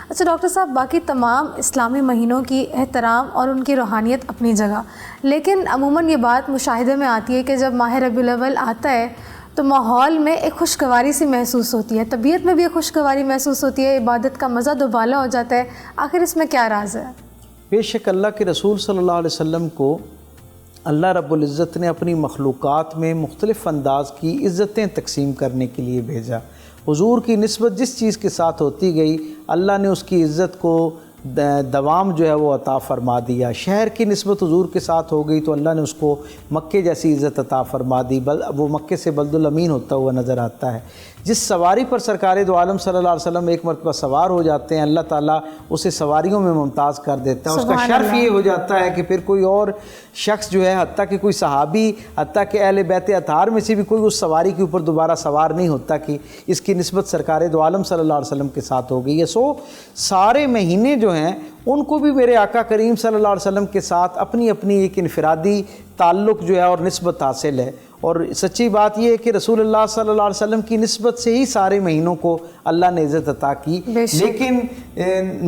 اچھا ڈاکٹر صاحب، باقی تمام اسلامی مہینوں کی احترام اور ان کی روحانیت اپنی جگہ، لیکن عموماً یہ بات مشاہدے میں آتی ہے کہ جب ماہ ربیع الاول آتا ہے تو ماحول میں ایک خوشگواری سی محسوس ہوتی ہے، طبیعت میں بھی ایک خوشگواری محسوس ہوتی ہے، عبادت کا مزہ دوبالا ہو جاتا ہے. آخر اس میں کیا راز ہے؟ بے شک اللہ کے رسول صلی اللہ علیہ وسلم کو اللہ رب العزت نے اپنی مخلوقات میں مختلف انداز کی عزتیں تقسیم کرنے کے لیے بھیجا. حضور کی نسبت جس چیز کے ساتھ ہوتی گئی اللہ نے اس کی عزت کو دوام جو ہے وہ عطا فرما دیا. شہر کی نسبت حضور کے ساتھ ہو گئی تو اللہ نے اس کو مکے جیسی عزت عطا فرما دی، وہ مکے سے بلد الامین ہوتا ہوا نظر آتا ہے. جس سواری پر سرکار دو عالم صلی اللہ علیہ وسلم ایک مرتبہ سوار ہو جاتے ہیں اللہ تعالیٰ اسے سواریوں میں ممتاز کر دیتا ہے. اس کا شرف یہ ہو جاتا ہے کہ پھر کوئی اور شخص جو ہے حتیٰ کہ کوئی صحابی، حتیٰ کہ اہل بیت اطہار میں سے بھی کوئی اس سواری کے اوپر دوبارہ سوار نہیں ہوتا کہ اس کی نسبت سرکار دو عالم صلی اللہ علیہ وسلم کے ساتھ ہو گئی ہے. سو سارے مہینے جو ہیں ان کو بھی میرے آقا کریم صلی اللہ علیہ وسلم کے ساتھ اپنی اپنی ایک انفرادی تعلق جو ہے اور نسبت حاصل ہے. اور سچی بات یہ ہے کہ رسول اللہ صلی اللہ علیہ وسلم کی نسبت سے ہی سارے مہینوں کو اللہ نے عزت عطا کی. لیکن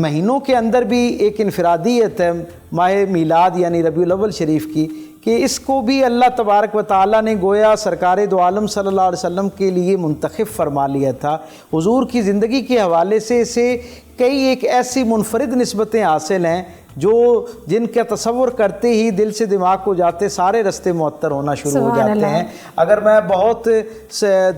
مہینوں کے اندر بھی ایک انفرادیت ہے ماہ میلاد یعنی ربیع الاول شریف کی، کہ اس کو بھی اللہ تبارک و تعالیٰ نے گویا سرکار دو عالم صلی اللہ علیہ وسلم کے لیے منتخب فرما لیا تھا. حضور کی زندگی کے حوالے سے اسے کئی ایک ایسی منفرد نسبتیں حاصل ہیں جن کا تصور کرتے ہی دل سے دماغ کو جاتے سارے رستے معطر ہونا شروع ہو جاتے ہیں. اگر میں بہت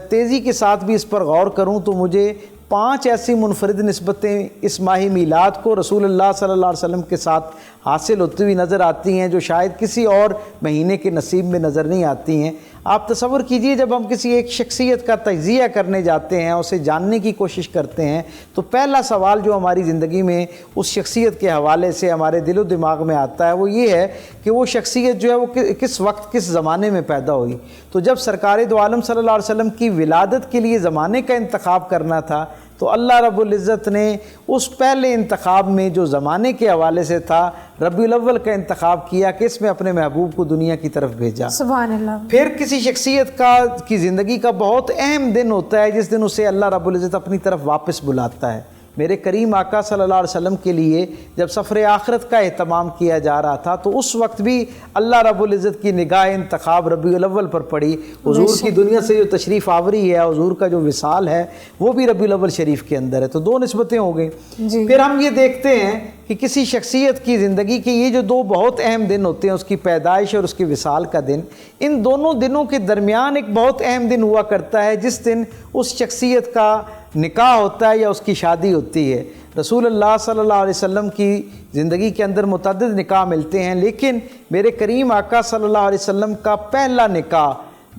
تیزی کے ساتھ بھی اس پر غور کروں تو مجھے 5 ایسی منفرد نسبتیں اس ماہ میلاد کو رسول اللہ صلی اللہ علیہ وسلم کے ساتھ حاصل ہوتی ہوئی نظر آتی ہیں جو شاید کسی اور مہینے کے نصیب میں نظر نہیں آتی ہیں. آپ تصور کیجئے جب ہم کسی ایک شخصیت کا تجزیہ کرنے جاتے ہیں، اسے جاننے کی کوشش کرتے ہیں، تو پہلا سوال جو ہماری زندگی میں اس شخصیت کے حوالے سے ہمارے دل و دماغ میں آتا ہے وہ یہ ہے کہ وہ شخصیت جو ہے وہ کس وقت کس زمانے میں پیدا ہوئی. تو جب سرکار دو عالم صلی اللہ علیہ وسلم کی ولادت کے لیے زمانے کا انتخاب کرنا تھا تو اللہ رب العزت نے اس پہلے انتخاب میں جو زمانے کے حوالے سے تھا ربیع الاول کا انتخاب کیا کہ اس میں اپنے محبوب کو دنیا کی طرف بھیجا. سبحان اللہ. پھر کسی شخصیت کی زندگی کا بہت اہم دن ہوتا ہے جس دن اسے اللہ رب العزت اپنی طرف واپس بلاتا ہے. میرے کریم آقا صلی اللہ علیہ وسلم کے لیے جب سفر آخرت کا اہتمام کیا جا رہا تھا تو اس وقت بھی اللہ رب العزت کی نگاہ انتخاب ربیع الاول پر پڑی. حضور کی دنیا سے جو تشریف آوری ہے، حضور کا جو وصال ہے وہ بھی ربیع الاول شریف کے اندر ہے. تو 2 نسبتیں ہو گئی. پھر ہم یہ دیکھتے ہیں کہ کسی شخصیت کی زندگی کے یہ جو 2 بہت اہم دن ہوتے ہیں، اس کی پیدائش اور اس کی وصال کا دن، ان دونوں دنوں کے درمیان ایک بہت اہم دن ہوا کرتا ہے جس دن اس شخصیت کا نکاح ہوتا ہے یا اس کی شادی ہوتی ہے. رسول اللہ صلی اللہ علیہ وسلم کی زندگی کے اندر متعدد نکاح ملتے ہیں، لیکن میرے کریم آقا صلی اللہ علیہ وسلم کا پہلا نکاح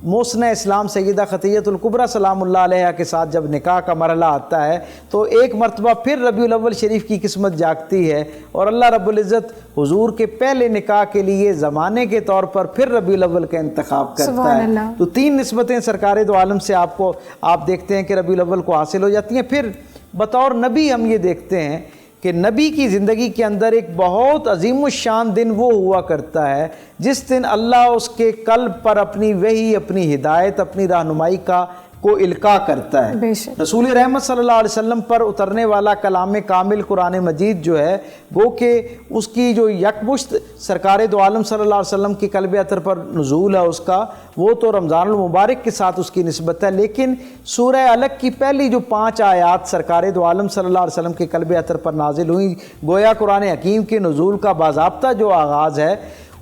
محسنہ اسلام سیدہ خدیجہ الکبریٰ سلام اللہ علیہا کے ساتھ جب نکاح کا مرحلہ آتا ہے تو ایک مرتبہ پھر ربیع الاول شریف کی قسمت جاگتی ہے اور اللہ رب العزت حضور کے پہلے نکاح کے لیے زمانے کے طور پر پھر ربیع الاول کا انتخاب کرتا ہے. تو 3 نسبتیں سرکار دو عالم سے آپ دیکھتے ہیں کہ ربیع الاول کو حاصل ہو جاتی ہیں. پھر بطور نبی ہم یہ دیکھتے ہیں کہ نبی کی زندگی کے اندر ایک بہت عظیم الشان دن وہ ہوا کرتا ہے جس دن اللہ اس کے قلب پر اپنی وحی، اپنی ہدایت، اپنی رہنمائی کو القاء کرتا ہے. رسول رحمت صلی اللہ علیہ وسلم پر اترنے والا کلام کامل قرآن مجید جو ہے وہ کہ اس کی جو یکمشت سرکار دو عالم صلی اللہ علیہ وسلم کی قلب اطہر پر نزول ہے اس کا، وہ تو رمضان المبارک کے ساتھ اس کی نسبت ہے. لیکن سورہ علق کی پہلی جو 5 آیات سرکار دو عالم صلی اللہ علیہ وسلم کے قلب اطہر پر نازل ہوئیں، گویا قرآن حکیم کے نزول کا باضابطہ جو آغاز ہے،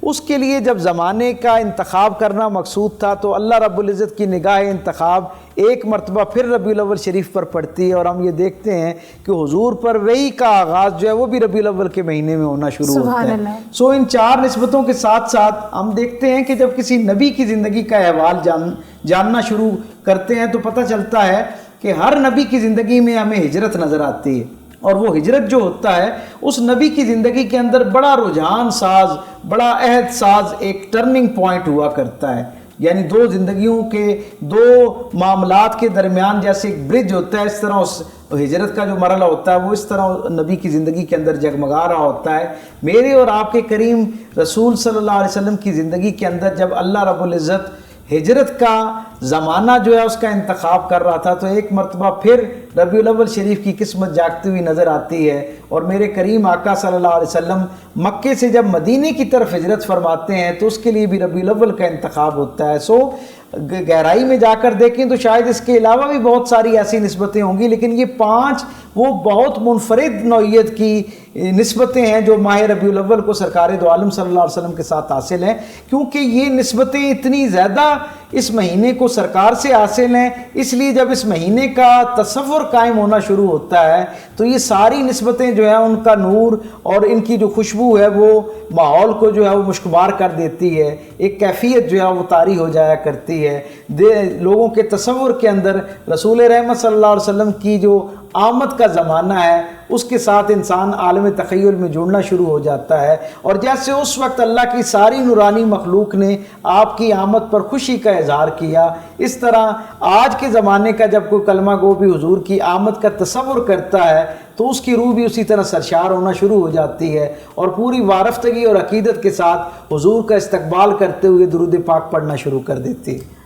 اس کے لیے جب زمانے کا انتخاب کرنا مقصود تھا تو اللہ رب العزت کی نگاہ انتخاب ایک مرتبہ پھر ربیع الاول شریف پر پڑتی ہے اور ہم یہ دیکھتے ہیں کہ حضور پر وحی کا آغاز جو ہے وہ بھی ربیع الاول کے مہینے میں ہونا شروع ہوتا ہے. ان 4 نسبتوں کے ساتھ ساتھ ہم دیکھتے ہیں کہ جب کسی نبی کی زندگی کا احوال جاننا شروع کرتے ہیں تو پتہ چلتا ہے کہ ہر نبی کی زندگی میں ہمیں ہجرت نظر آتی ہے اور وہ ہجرت جو ہوتا ہے اس نبی کی زندگی کے اندر بڑا رجحان ساز، بڑا عہد ساز ایک ٹرننگ پوائنٹ ہوا کرتا ہے. یعنی 2 زندگیوں کے 2 معاملات کے درمیان جیسے ایک برج ہوتا ہے، اس طرح اس ہجرت کا جو مرحلہ ہوتا ہے وہ اس طرح نبی کی زندگی کے اندر جگمگا رہا ہوتا ہے. میرے اور آپ کے کریم رسول صلی اللہ علیہ وسلم کی زندگی کے اندر جب اللہ رب العزت ہجرت کا زمانہ جو ہے اس کا انتخاب کر رہا تھا، تو ایک مرتبہ پھر ربیع الاول شریف کی قسمت جاگتی ہوئی نظر آتی ہے، اور میرے کریم آقا صلی اللہ علیہ وسلم مکے سے جب مدینے کی طرف ہجرت فرماتے ہیں تو اس کے لیے بھی ربیع الاول کا انتخاب ہوتا ہے۔ سو گہرائی میں جا کر دیکھیں تو شاید اس کے علاوہ بھی بہت ساری ایسی نسبتیں ہوں گی، لیکن یہ 5 وہ بہت منفرد نوعیت کی نسبتیں ہیں جو ماہ ربیع الاول کو سرکار دو عالم صلی اللہ علیہ وسلم کے ساتھ حاصل ہیں، کیونکہ یہ نسبتیں اتنی زیادہ اس مہینے کو سرکار سے حاصل ہیں، اس لیے جب اس مہینے کا تصور قائم ہونا شروع ہوتا ہے تو یہ ساری نسبتیں جو ہیں ان کا نور اور ان کی جو خوشبو ہے وہ ماحول کو جو ہے وہ مشکبار کر دیتی ہے، ایک کیفیت جو ہے وہ طاری ہو جایا کرتی ہے، لوگوں کے تصور کے اندر رسول رحمت صلی اللہ علیہ وسلم کی جو آمد کا زمانہ ہے اس کے ساتھ انسان عالم تخیل میں جڑنا شروع ہو جاتا ہے، اور جیسے اس وقت اللہ کی ساری نورانی مخلوق نے آپ کی آمد پر خوشی کا اظہار کیا، اس طرح آج کے زمانے کا جب کوئی کلمہ گو بھی حضور کی آمد کا تصور کرتا ہے تو اس کی روح بھی اسی طرح سرشار ہونا شروع ہو جاتی ہے، اور پوری وارفتگی اور عقیدت کے ساتھ حضور کا استقبال کرتے ہوئے درود پاک پڑھنا شروع کر دیتی ہے۔